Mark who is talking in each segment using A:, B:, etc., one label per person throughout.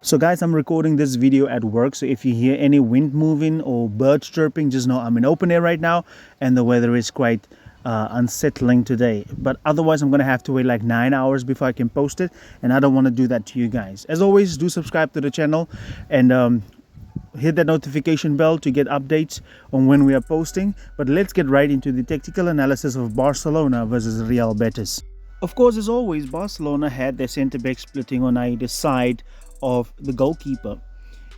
A: So guys, I'm recording this video at work, so if you hear any wind moving or birds chirping, just know I'm in open air right now and the weather is quite unsettling today. But otherwise, I'm going to have to wait like 9 hours before I can post it, and I don't want to do that to you guys. As always, do subscribe to the channel and hit that notification bell to get updates on when we are posting. But let's get right into the tactical analysis of Barcelona versus Real Betis. Of course, as always, Barcelona had their centre-back splitting on either side of the goalkeeper.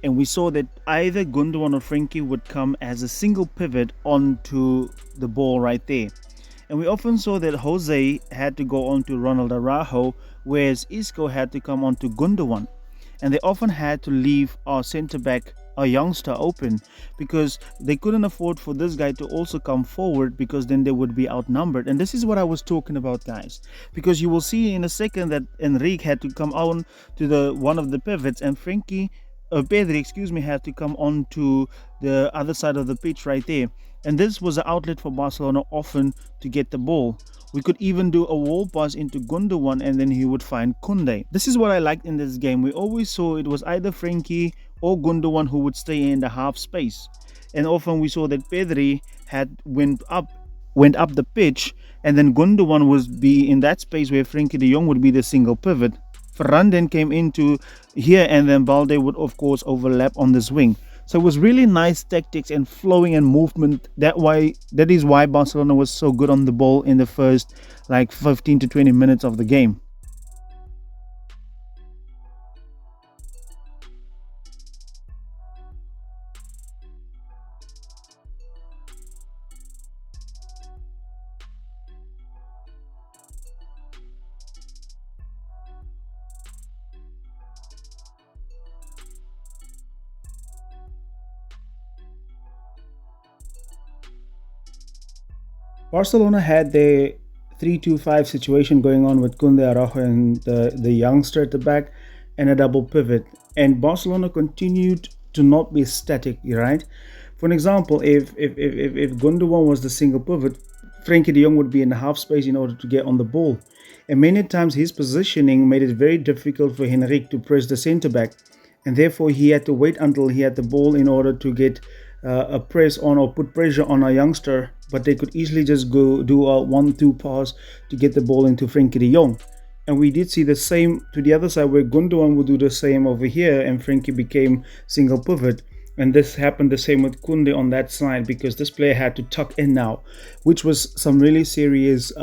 A: And we saw that either Gundogan or Frenkie would come as a single pivot onto the ball right there. And we often saw that Jose had to go on to Ronald Araujo, whereas Isco had to come on to Gundogan. And they often had to leave our centre-back, a youngster, open because they couldn't afford for this guy to also come forward, because then they would be outnumbered. And this is what I was talking about, guys, because you will see in a second that Enrique had to come on to the one of the pivots, and Pedri, had to come on to the other side of the pitch right there. And this was an outlet for Barcelona often to get the ball. We could even do a wall pass into Gundogan and then he would find Koundé. This is what I liked in this game. We always saw it was either Frenkie or Gundogan who would stay in the half space. And often we saw that Pedri went up the pitch, and then Gundogan would be in that space where Frenkie de Jong would be the single pivot. Ferran then came into here, and then Balde would of course overlap on this wing. So it was really nice tactics and flowing and movement. That is why Barcelona was so good on the ball in the first like 15 to 20 minutes of the game. Barcelona had their 3-2-5 situation going on with Koundé, Araujo, and the youngster at the back, and a double pivot. And Barcelona continued to not be static, right? For an example, if Gundogan was the single pivot, Frenkie de Jong would be in the half space in order to get on the ball. And many times his positioning made it very difficult for Henrique to press the centre back. And therefore he had to wait until he had the ball in order to get a press on or put pressure on a youngster, but they could easily just go do a 1-2 pass to get the ball into Frenkie de Jong. And we did see the same to the other side, where Gundogan would do the same over here and Frenkie became single pivot. And this happened the same with Koundé on that side, because this player had to tuck in now, which was some really serious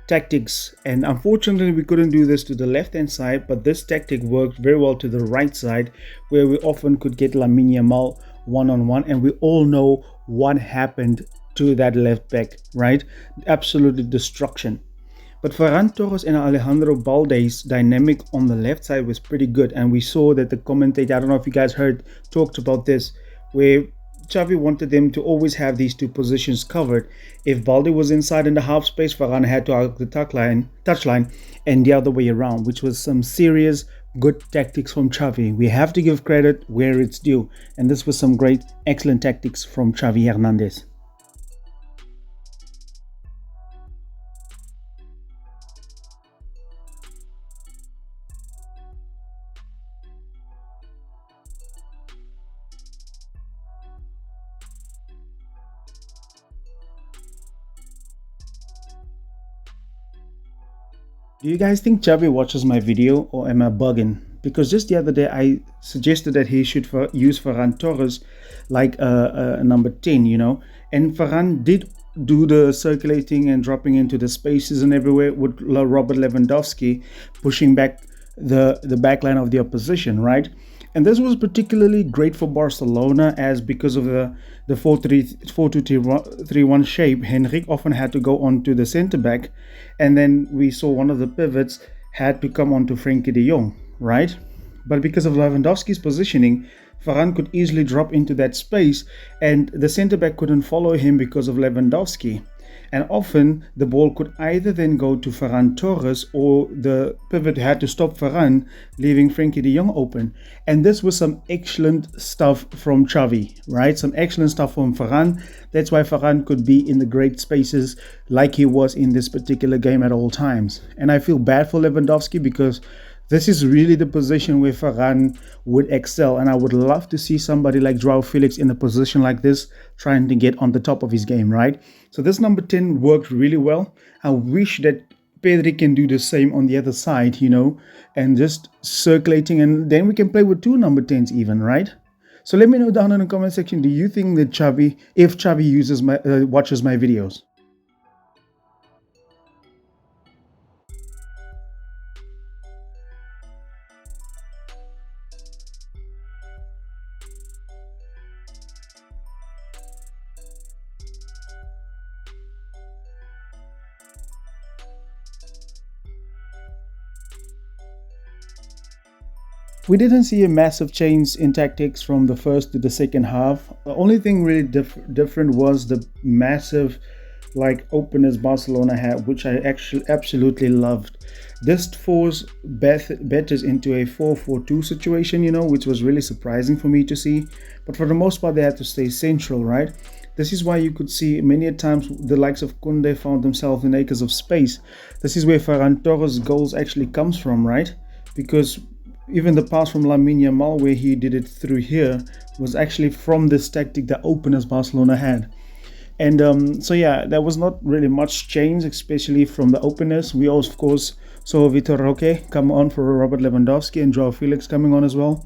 A: tactics. And unfortunately we couldn't do this to the left hand side, but this tactic worked very well to the right side, where we often could get Lamine Yamal one-on-one, and we all know what happened to that left back, right? Absolutely destruction. But Ferran Torres and Alejandro Balde's dynamic on the left side was pretty good, and we saw that the commentator, I don't know if you guys talked about this, where Xavi wanted them to always have these two positions covered. If Balde was inside in the half space, Ferran had to arc the touchline, and the other way around, which was some serious good tactics from Xavi. We have to give credit where it's due, and this was some great, excellent tactics from Xavi Hernandez. Do you guys think Xavi watches my video, or am I bugging? Because just the other day I suggested that he should use Ferran Torres like a number 10, and Ferran did do the circulating and dropping into the spaces and everywhere with Robert Lewandowski pushing back the back line of the opposition, right? And this was particularly great for Barcelona, as because of the 4-2-3-1 shape, Henrique often had to go on to the centre back, and then we saw one of the pivots had to come on to Frenkie de Jong, right? But because of Lewandowski's positioning, Ferran could easily drop into that space, and the centre back couldn't follow him because of Lewandowski. And often the ball could either then go to Ferran Torres, or the pivot had to stop Ferran, leaving Frenkie de Jong open. And this was some excellent stuff from Xavi, right? Some excellent stuff from Ferran. That's why Ferran could be in the great spaces like he was in this particular game at all times. And I feel bad for Lewandowski, because This is really the position where Ferran would excel, and I would love to see somebody like Joao Felix in a position like this, trying to get on the top of his game, right? So this number 10 worked really well. I wish that Pedri can do the same on the other side, and just circulating, and then we can play with two number 10s even, right? So let me know down in the comment section, do you think that if Xavi watches my videos? We didn't see a massive change in tactics from the first to the second half. The only thing really different was the massive openness Barcelona had, which I actually absolutely loved. This forced Betis into a 4-4-2 situation, which was really surprising for me to see. But for the most part, they had to stay central, right? This is why you could see many times the likes of Koundé found themselves in acres of space. This is where Ferran Torres' goals actually comes from, right? Because even the pass from Lamine Yamal, where he did it through here, was actually from this tactic that openness Barcelona had. And so yeah, there was not really much change, especially from the openness. We also, of course, saw Vitor Roque come on for Robert Lewandowski and Joao Felix coming on as well.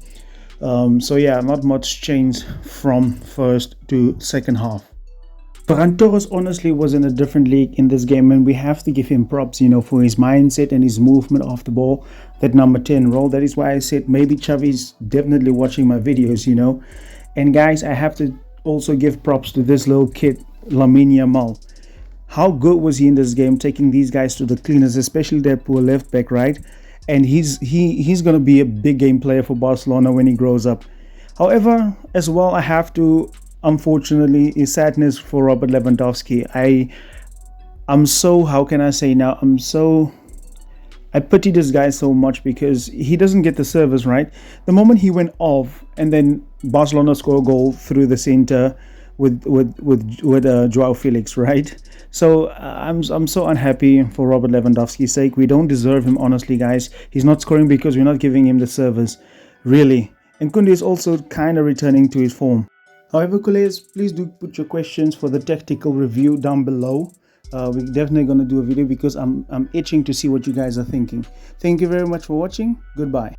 A: So yeah, not much change from first to second half. Ferran Torres honestly was in a different league in this game, and we have to give him props, for his mindset and his movement off the ball, that number 10 role. That is why I said maybe Xavi's definitely watching my videos, And guys, I have to also give props to this little kid, Lamine Yamal. How good was he in this game, taking these guys to the cleaners, especially that poor left back, right? And he's going to be a big game player for Barcelona when he grows up. However, as well, I have to, unfortunately, is sadness for Robert Lewandowski. I'm so, how can I say now, I pity this guy so much because he doesn't get the service, right? The moment he went off and then Barcelona scored a goal through the center with Joao Felix, right? So I'm so unhappy for Robert Lewandowski's sake. We don't deserve him, honestly, guys. He's not scoring because we're not giving him the service, really. And Koundé is also kind of returning to his form. However, Coolers, please do put your questions for the tactical review down below. We're definitely going to do a video because I'm itching to see what you guys are thinking. Thank you very much for watching. Goodbye.